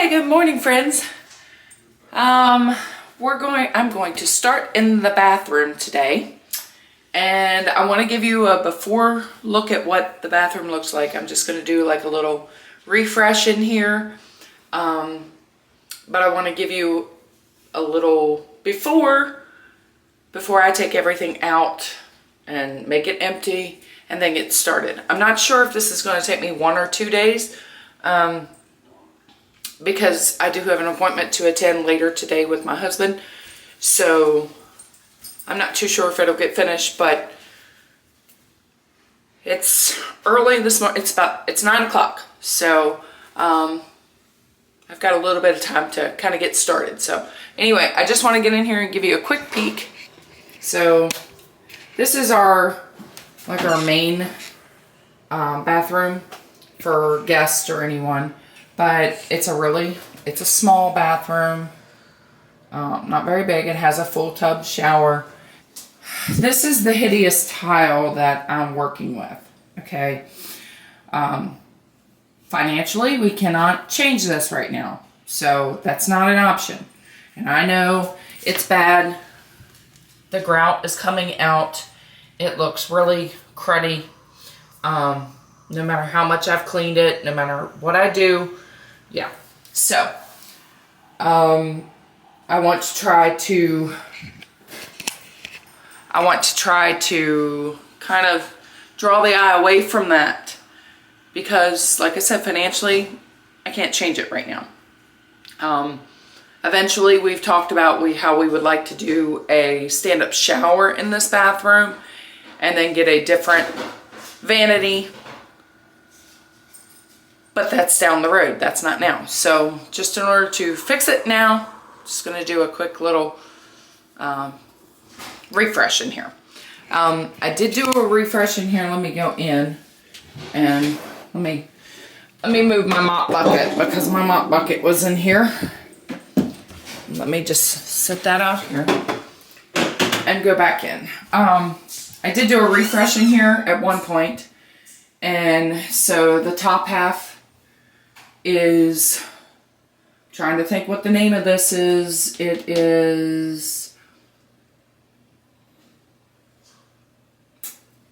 Hey, good morning, friends. I'm going to start in the bathroom today, and I want to give you a before look at what the bathroom looks like. I'm just going to do like a little refresh in here, but I want to give you a little before I take everything out and make it empty and then get started. I'm not sure if this is going to take me 1 or 2 days, because I do have an appointment to attend later today with my husband. So I'm not too sure if it'll get finished, but it's early this morning. It's 9 o'clock. So I've got a little bit of time to kind of get started. So anyway, I just want to get in here and give you a quick peek. So this is our main bathroom for guests or anyone. But it's a small bathroom, not very big. It has a full tub shower. This is the hideous tile that I'm working with, okay? Financially, we cannot change this right now, so that's not an option. And I know it's bad. The grout is coming out. It looks really cruddy. No matter how much I've cleaned it, no matter what I do. Yeah, so I want to try to kind of draw the eye away from that, because like I said, financially I can't change it right now. Eventually, we've talked about how we would like to do a stand-up shower in this bathroom and then get a different vanity. But that's down the road. That's not now. So just in order to fix it now, just going to do a quick little refresh in here. I did do a refresh in here. Let me go in and let me move my mop bucket, because my mop bucket was in here. Let me just set that out here and go back in. I did do a refresh in here at one point, and so the top half is, trying to think what the name of this is. It is,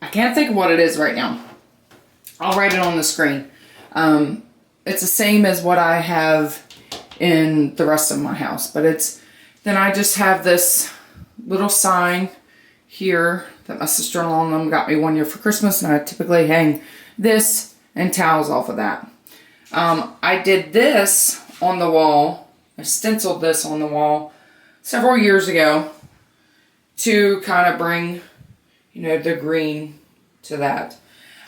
I can't think of what it is right now. I'll write it on the screen. It's the same as what I have in the rest of my house, but then I just have this little sign here that my sister-in-law and them got me one year for Christmas, and I typically hang this and towels off of that. I did this on the wall. I stenciled this on the wall several years ago to kind of bring, the green to that.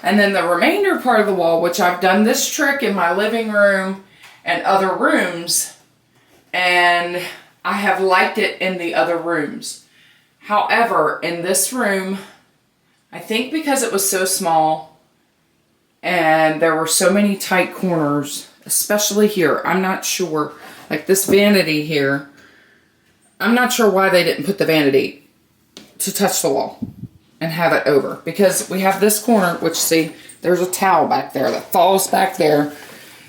And then the remainder part of the wall, which I've done this trick in my living room and other rooms, and I have liked it in the other rooms. However, in this room, I think because it was so small, and there were so many tight corners, especially here. I'm not sure, like this vanity here, I'm not sure why they didn't put the vanity to touch the wall and have it over. Because we have this corner, which, see, there's a towel back there that falls back there.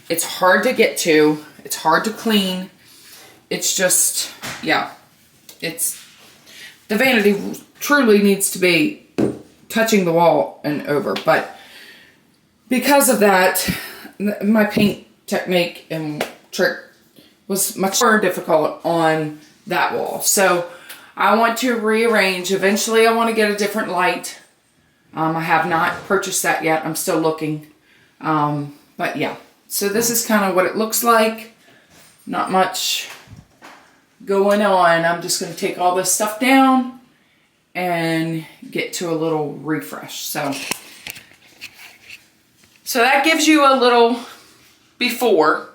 It's hard to get to. It's hard to clean. It's just, yeah. The vanity truly needs to be touching the wall and over, but because of that, my paint technique and trick was much more difficult on that wall. So I want to rearrange. Eventually, I want to get a different light. I have not purchased that yet. I'm still looking. But yeah, so this is kind of what it looks like. Not much going on. I'm just going to take all this stuff down and get to a little refresh. So that gives you a little before,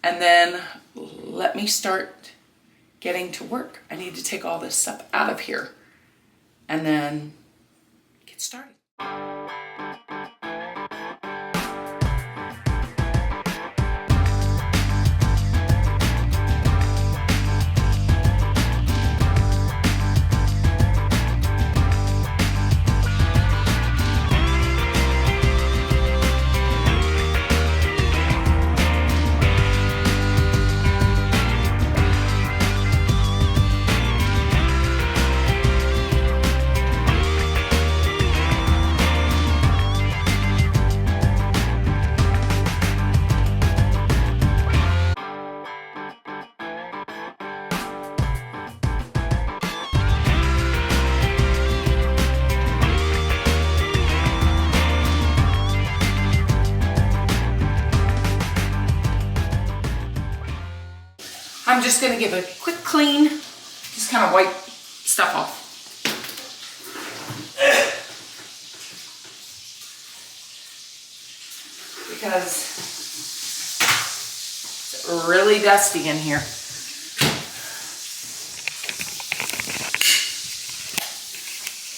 and then let me start getting to work. I need to take all this stuff out of here and then get started. I'm just gonna give it a quick clean, just kind of wipe stuff off. Because it's really dusty in here.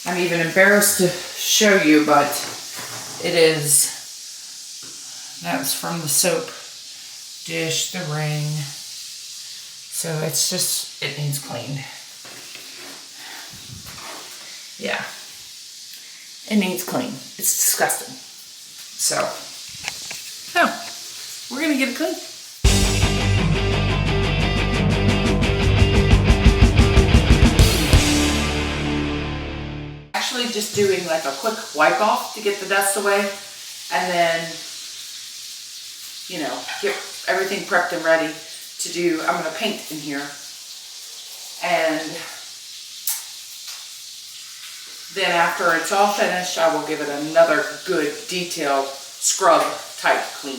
I'm even embarrassed to show you, but it is, that was from the soap dish, the ring. So it's just, it needs cleaned. Yeah, it needs clean. It's disgusting. So, we're gonna get it clean. Actually just doing like a quick wipe off to get the dust away, and then, you know, get everything prepped and ready to do. I'm gonna paint in here, and then after it's all finished, I will give it another good detailed scrub type clean.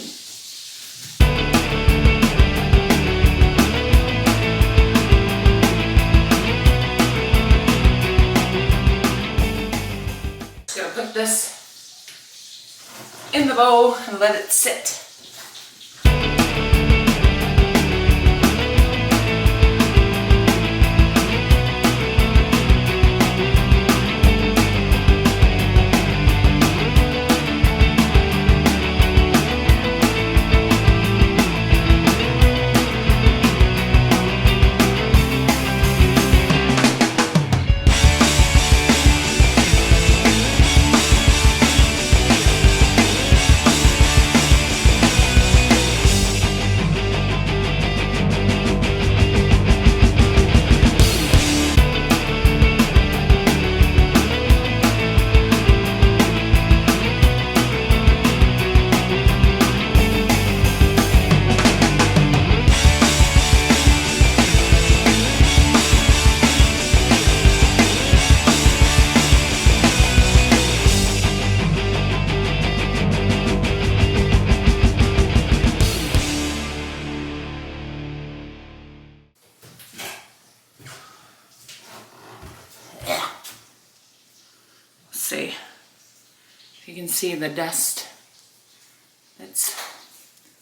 Just gonna put this in the bowl and let it sit. See if you can see the dust that's,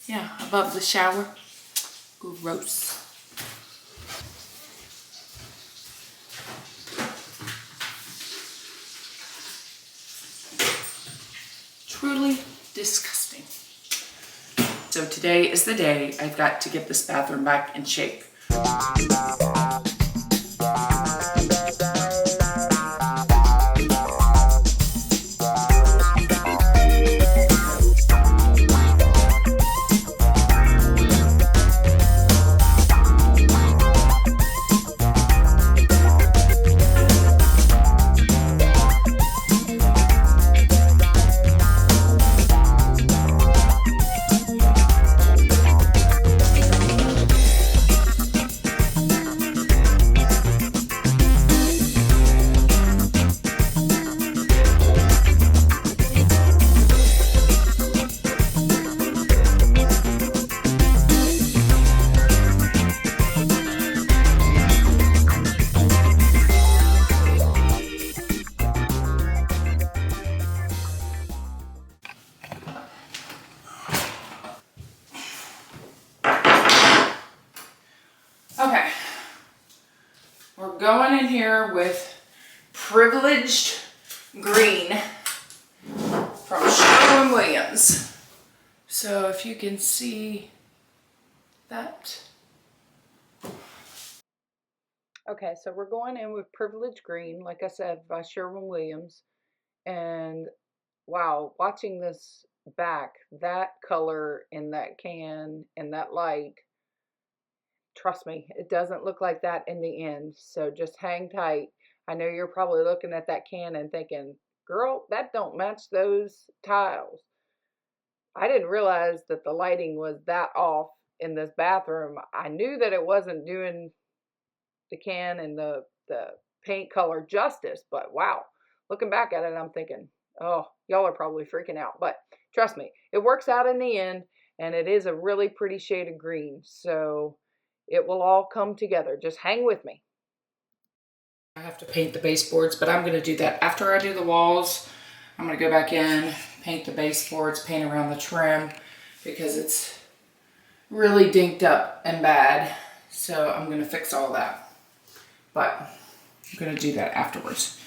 yeah, above the shower. Gross. Truly disgusting. So today is the day I've got to get this bathroom back in shape. Okay, we're going in here with Privileged Green from Sherwin-Williams. So if you can see that. Okay, so we're going in with Privileged Green, like I said, by Sherwin-Williams. And wow, watching this back, that color in that can and that light, trust me, it doesn't look like that in the end. So just hang tight. I know you're probably looking at that can and thinking, girl, that don't match those tiles. I didn't realize that the lighting was that off in this bathroom. I knew that it wasn't doing the can and the paint color justice, but wow, looking back at it, I'm thinking, oh, y'all are probably freaking out. But trust me, it works out in the end, and it is a really pretty shade of green. So It will all come together. Just hang with me. I have to paint the baseboards, but I'm going to do that after I do the walls. I'm going to go back in, paint the baseboards, paint around the trim because it's really dinked up and bad. So I'm going to fix all that. But I'm going to do that afterwards.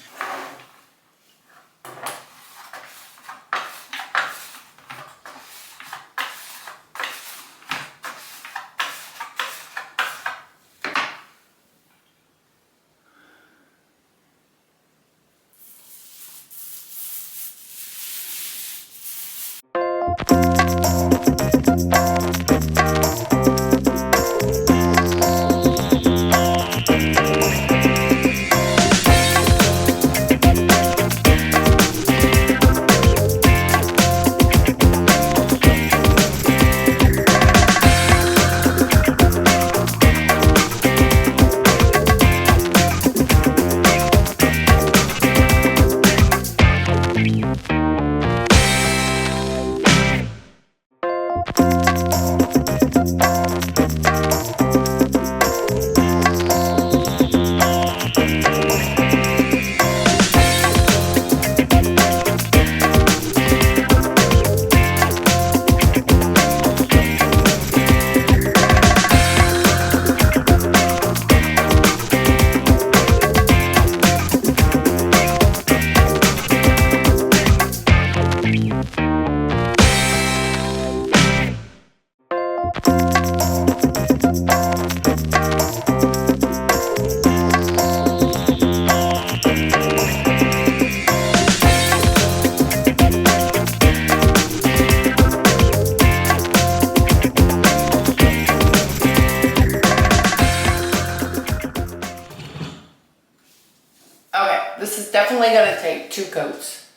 This is definitely going to take 2 coats.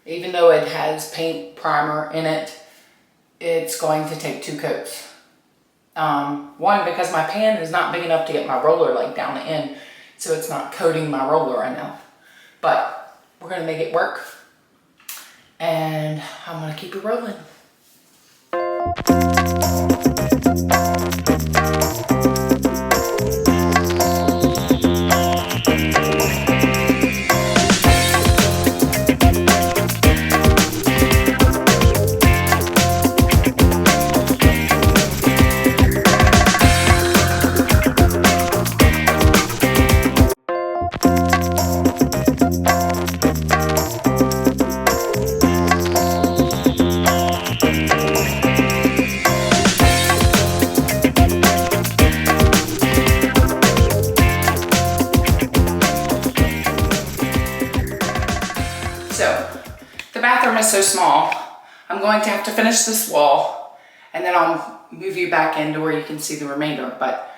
Even though it has paint primer in it, it's going to take 2 coats. One, because my pan is not big enough to get my roller like down the end, so it's not coating my roller right now. But we're going to make it work, and I'm going to keep it rolling. So small, I'm going to have to finish this wall and then I'll move you back into where you can see the remainder, but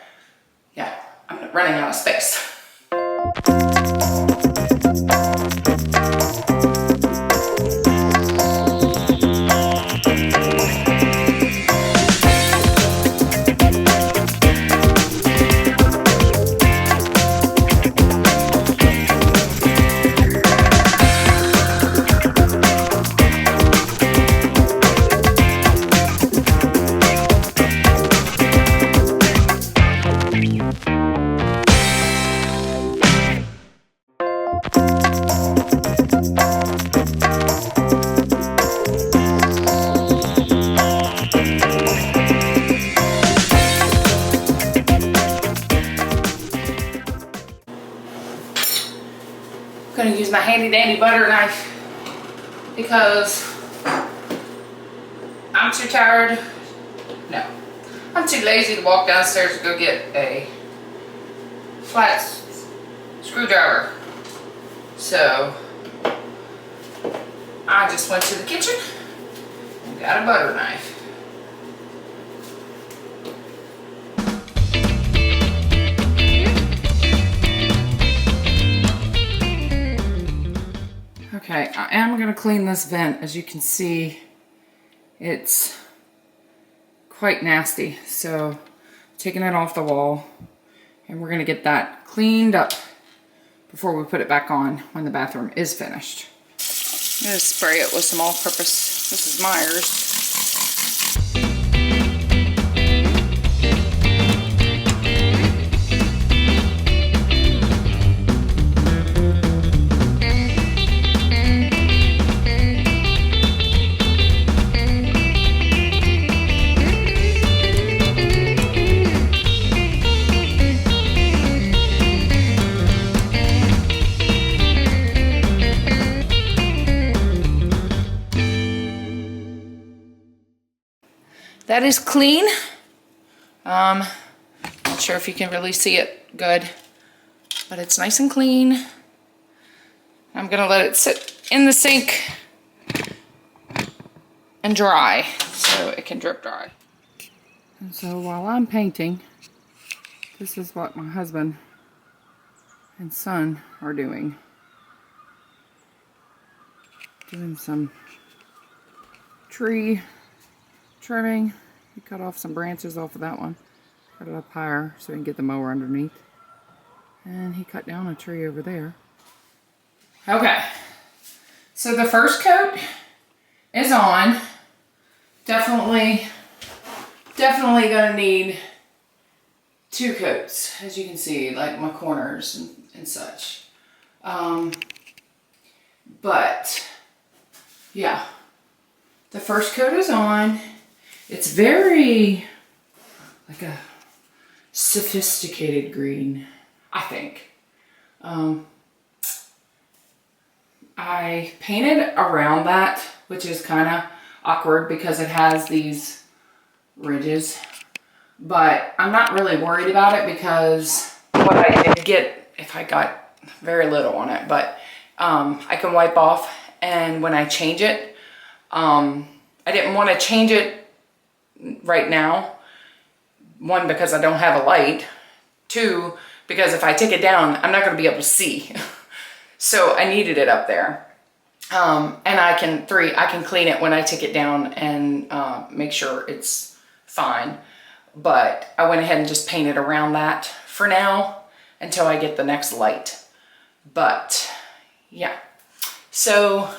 yeah, I'm running out of space. I'm gonna use my handy dandy butter knife because I'm too tired. No, I'm too lazy to walk downstairs to go get a flat screwdriver. So I just went to the kitchen and got a butter knife. Okay, I am going to clean this vent. As you can see, it's quite nasty. So, taking it off the wall, and we're going to get that cleaned up before we put it back on when the bathroom is finished. I'm going to spray it with some all-purpose Mrs. Meyer's. that is clean. Not sure if you can really see it good, but it's nice and clean. I'm gonna let it sit in the sink and dry so it can drip dry. And so while I'm painting, this is what my husband and son are doing. Doing some tree trimming. He cut off some branches off of that one. Cut it up higher so we can get the mower underneath. And he cut down a tree over there. Okay. So the first coat is on. Definitely gonna need 2 coats, as you can see, like my corners and such. But yeah, the first coat is on. It's very like a sophisticated green, I think. I painted around that, which is kind of awkward because it has these ridges, but I'm not really worried about it because what I did get, if I got very little on it, but I can wipe off, and when I change it, I didn't want to change it right now. 1, because I don't have a light. 2, because if I take it down, I'm not going to be able to see. So I needed it up there. And 3, I can clean it when I take it down and make sure it's fine. But I went ahead and just painted around that for now until I get the next light. But yeah, so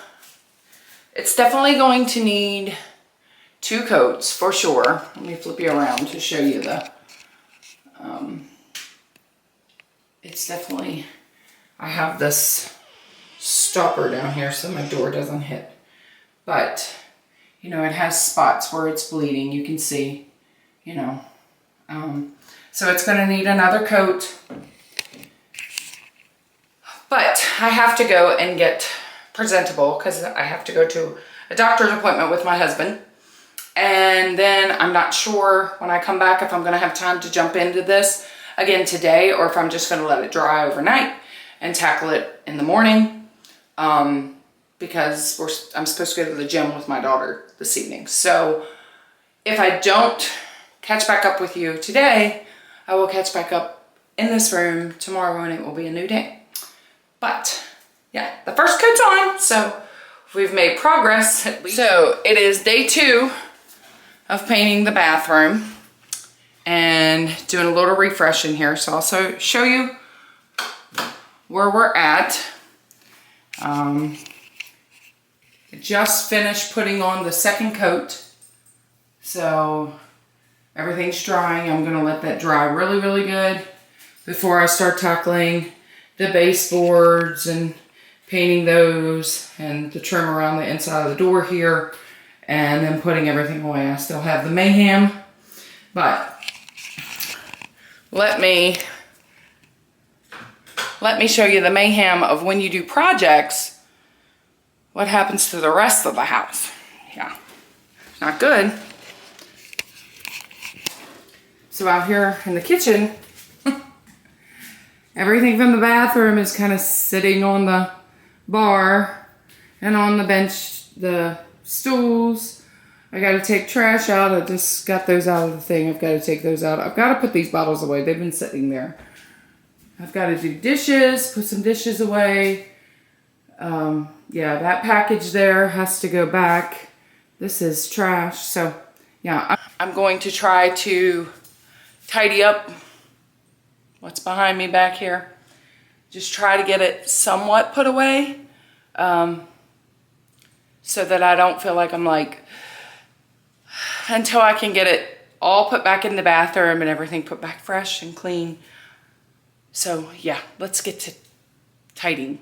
it's definitely going to need 2 coats for sure. Let me flip you around to show you the, it's definitely, I have this stopper down here so my door doesn't hit. But, you know, it has spots where it's bleeding, you can see, you know. So it's gonna need another coat. But I have to go and get presentable because I have to go to a doctor's appointment with my husband. And then I'm not sure when I come back if I'm going to have time to jump into this again today or if I'm just going to let it dry overnight and tackle it in the morning. Because I'm supposed to go to the gym with my daughter this evening. So if I don't catch back up with you today, I will catch back up in this room tomorrow and it will be a new day. But yeah, the first coat's on, so we've made progress at least. So it is day 2 of painting the bathroom and doing a little refresh in here. So I'll also show you where we're at. I just finished putting on the second coat. So everything's drying. I'm gonna let that dry really, really good before I start tackling the baseboards and painting those and the trim around the inside of the door here and then putting everything away. I still have the mayhem, but let me show you the mayhem of when you do projects, what happens to the rest of the house. Yeah, not good. So out here in the kitchen, everything from the bathroom is kind of sitting on the bar and on the bench, the stools. I got to take trash out. I just got those out of the thing. I've got to take those out. I've got to put these bottles away. They've been sitting there. I've got to do dishes, put some dishes away. Yeah, that package there has to go back. This is trash. So yeah, I'm going to try to tidy up what's behind me back here. Just try to get it somewhat put away so that I don't feel like I'm like, until I can get it all put back in the bathroom and everything put back fresh and clean. So yeah, let's get to tidying.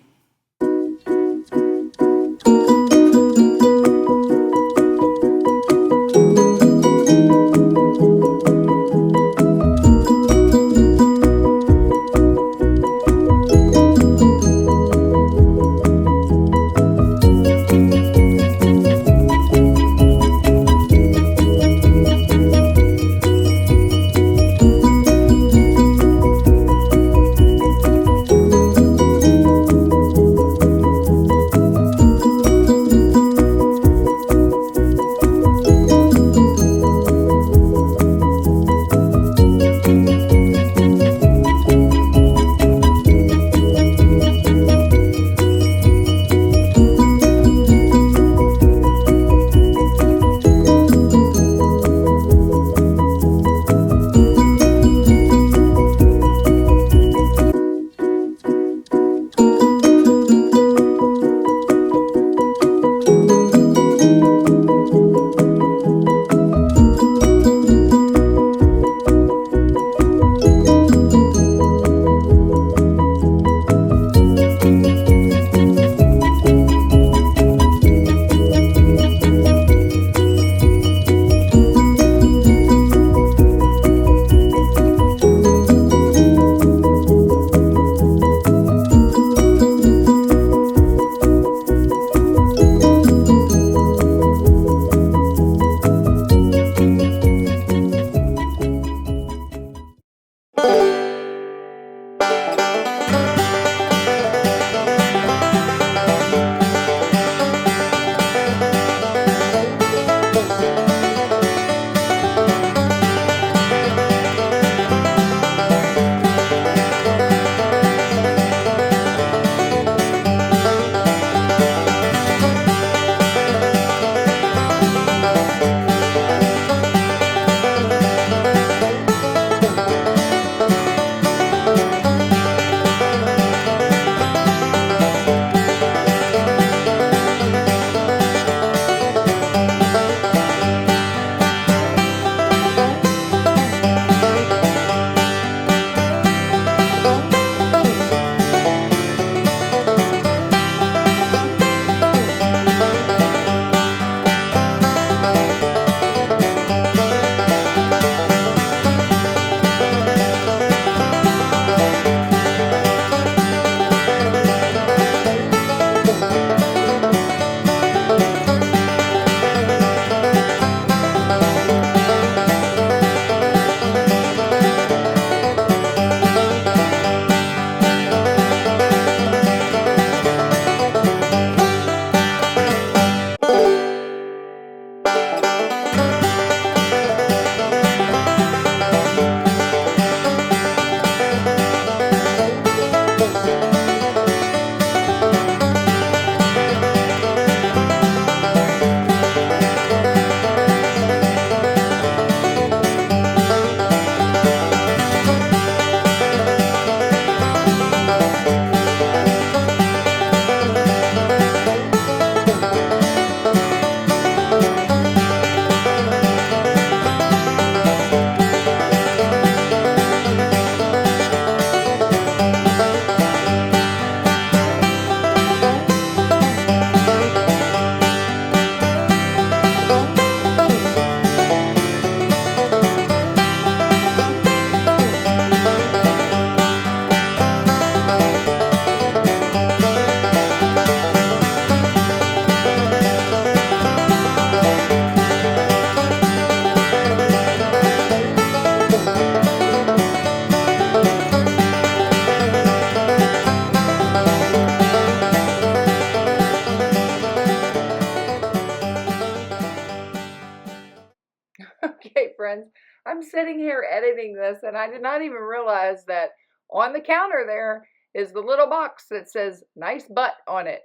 Okay, friends, I'm sitting here editing this and I did not even realize that on the counter there is the little box that says nice butt on it.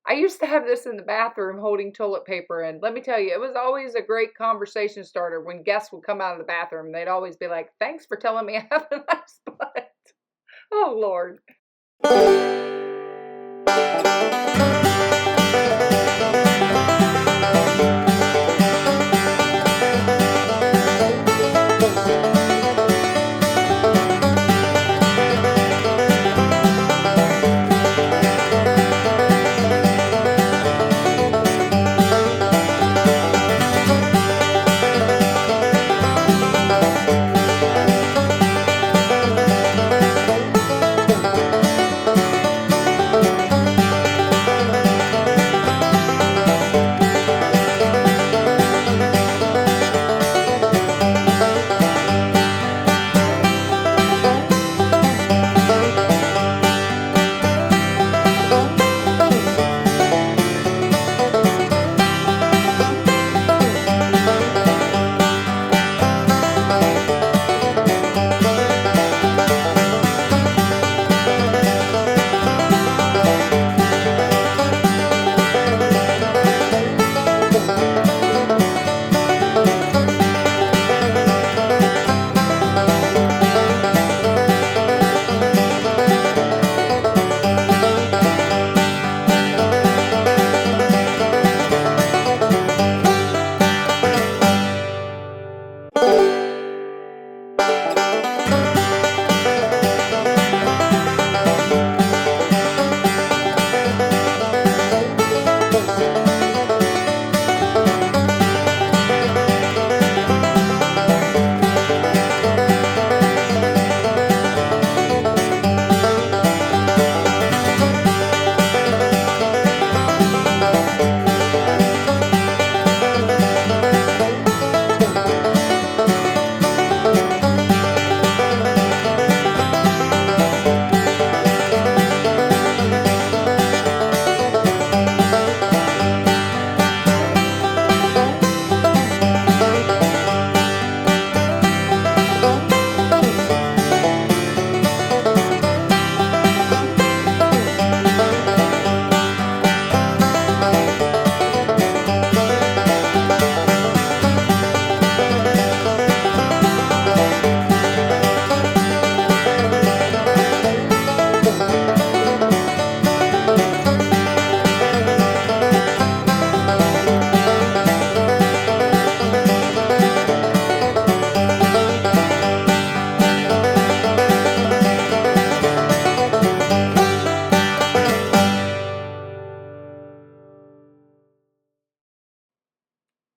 I used to have this in the bathroom holding toilet paper, and let me tell you, it was always a great conversation starter when guests would come out of the bathroom. They'd always be like, "Thanks for telling me I have a nice butt." Oh, Lord.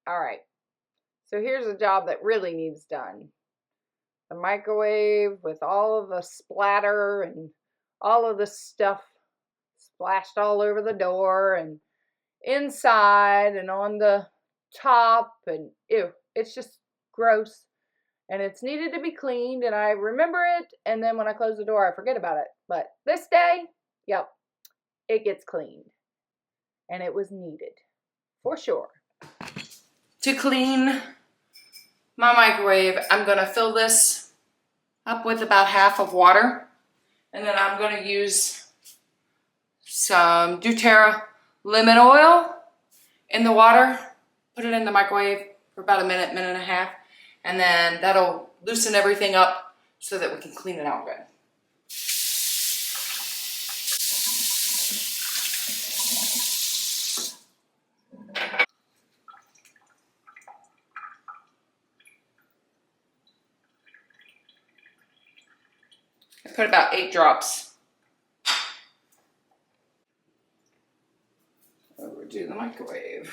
All right, so here's a job that really needs done. The microwave with all of the splatter and all of the stuff splashed all over the door and inside and on the top, and ew, it's just gross. And it's needed to be cleaned, and I remember it, and then when I close the door, I forget about it. But this day, yep, it gets cleaned. And it was needed, for sure. To clean my microwave, I'm gonna fill this up with about half of water, and then I'm gonna use some doTERRA lemon oil in the water, put it in the microwave for about a minute, minute and a half, and then that'll loosen everything up so that we can clean it out good. I put about 8 drops. Overdo the microwave.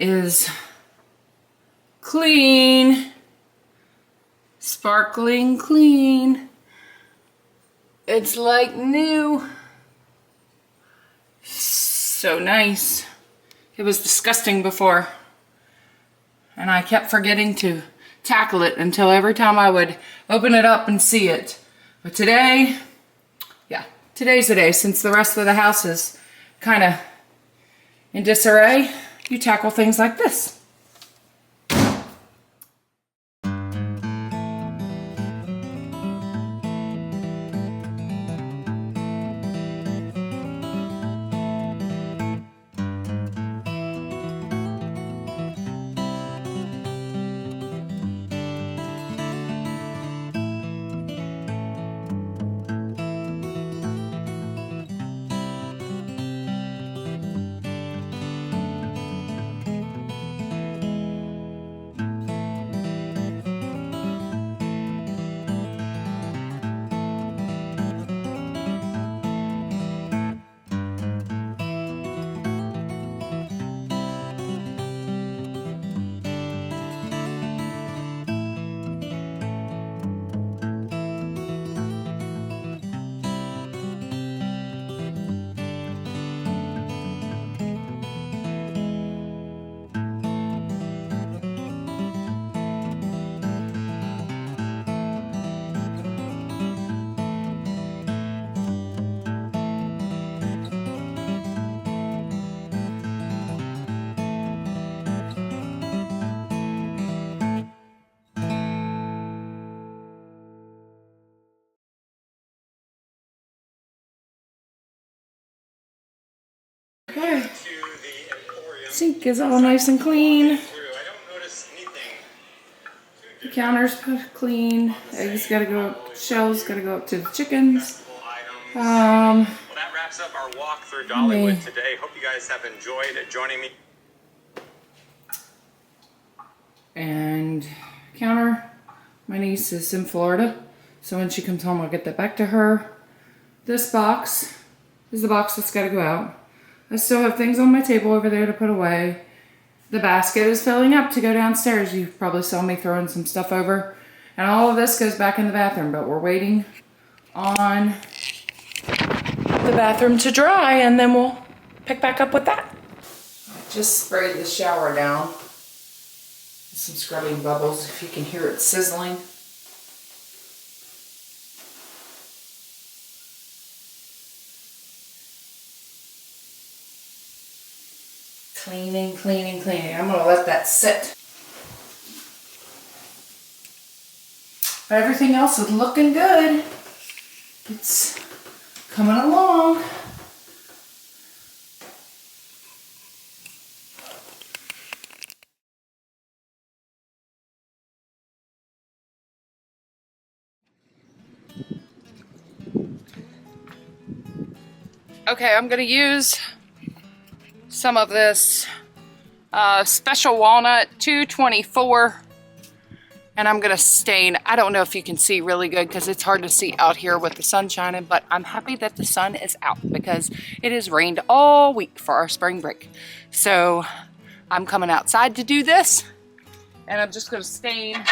is clean. Sparkling clean. It's like new. So nice. It was disgusting before. And I kept forgetting to tackle it until every time I would open it up and see it. But today, yeah, today's the day. Since the rest of the house is kind of in disarray, you tackle things like this. Okay. Sink is all nice and clean. The counter's clean. Eggs gotta go up, shells gotta go up to the chickens. Well, that wraps up our walk through Dollywood today. Hope you guys have enjoyed joining me. And counter, my niece is in Florida, so when she comes home I'll get that back to her. This box is the box that's gotta go out. I still have things on my table over there to put away. The basket is filling up to go downstairs. You probably saw me throwing some stuff over. And all of this goes back in the bathroom, but we're waiting on the bathroom to dry and then we'll pick back up with that. I just sprayed the shower down with some scrubbing bubbles, if you can hear it sizzling. Cleaning, cleaning, cleaning. I'm gonna let that sit. But everything else is looking good. It's coming along. Okay, I'm gonna use some of this special walnut 224, and I'm gonna stain. I don't know if you can see really good because it's hard to see out here with the sun shining, but I'm happy that the sun is out because it has rained all week for our spring break. So I'm coming outside to do this, and I'm just gonna stain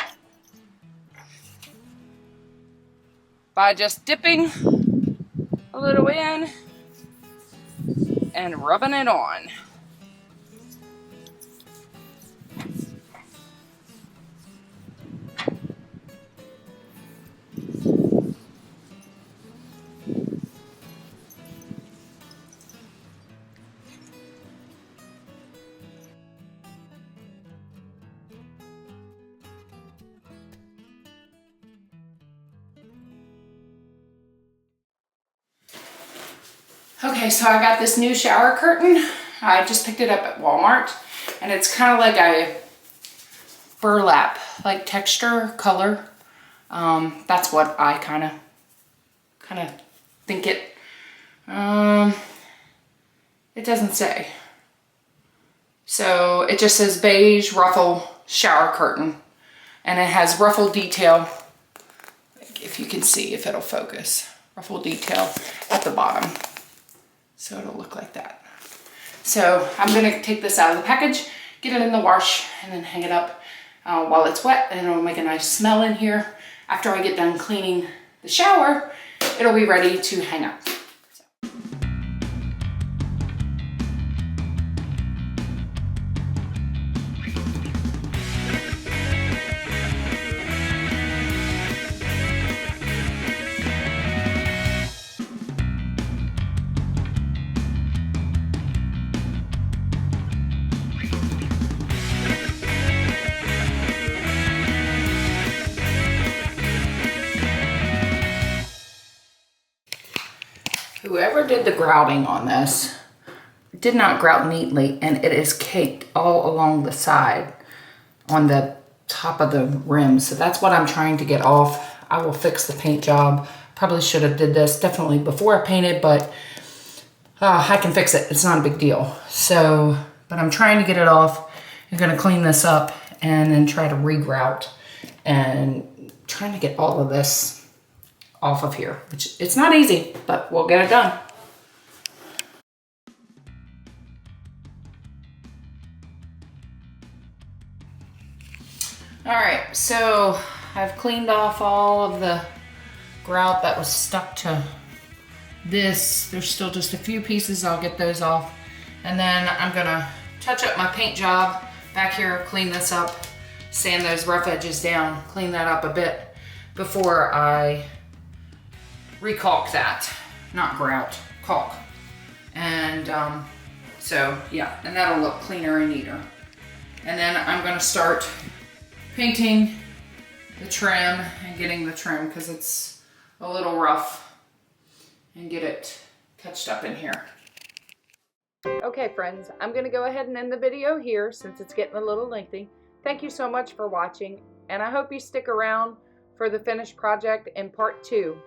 by just dipping a little in and rubbing it on. Okay, so I got this new shower curtain. I just picked it up at Walmart, and it's kind of like a burlap, like texture, color. That's what I kind of think it. It doesn't say. So it just says beige ruffle shower curtain, and it has ruffle detail. If you can see, if it'll focus, ruffle detail at the bottom. So it'll look like that. So I'm gonna take this out of the package, get it in the wash and then hang it up while it's wet, and it'll make a nice smell in here. After I get done cleaning the shower, it'll be ready to hang up. Whoever did the grouting on this did not grout neatly, and it is caked all along the side on the top of the rim. So that's what I'm trying to get off. I will fix the paint job. Probably should have did this definitely before I painted, but I can fix it. It's not a big deal. So, but I'm trying to get it off. I'm gonna clean this up and then try to re-grout and trying to get all of this off of here, which it's not easy, but we'll get it done. All right, so I've cleaned off all of the grout that was stuck to this. There's still just a few pieces. I'll get those off. And then I'm gonna touch up my paint job back here, clean this up, sand those rough edges down, clean that up a bit before I recalk that, not grout, caulk. And so yeah, and that'll look cleaner and neater. And then I'm gonna start painting the trim and getting the trim because it's a little rough, and get it touched up in here. Okay friends, I'm going to go ahead and end the video here since it's getting a little lengthy. Thank you so much for watching, and I hope you stick around for the finished project in part 2.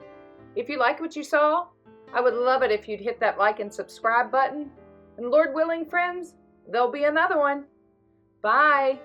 If you like what you saw, I would love it if you'd hit that like and subscribe button. And Lord willing, friends, there'll be another one. Bye.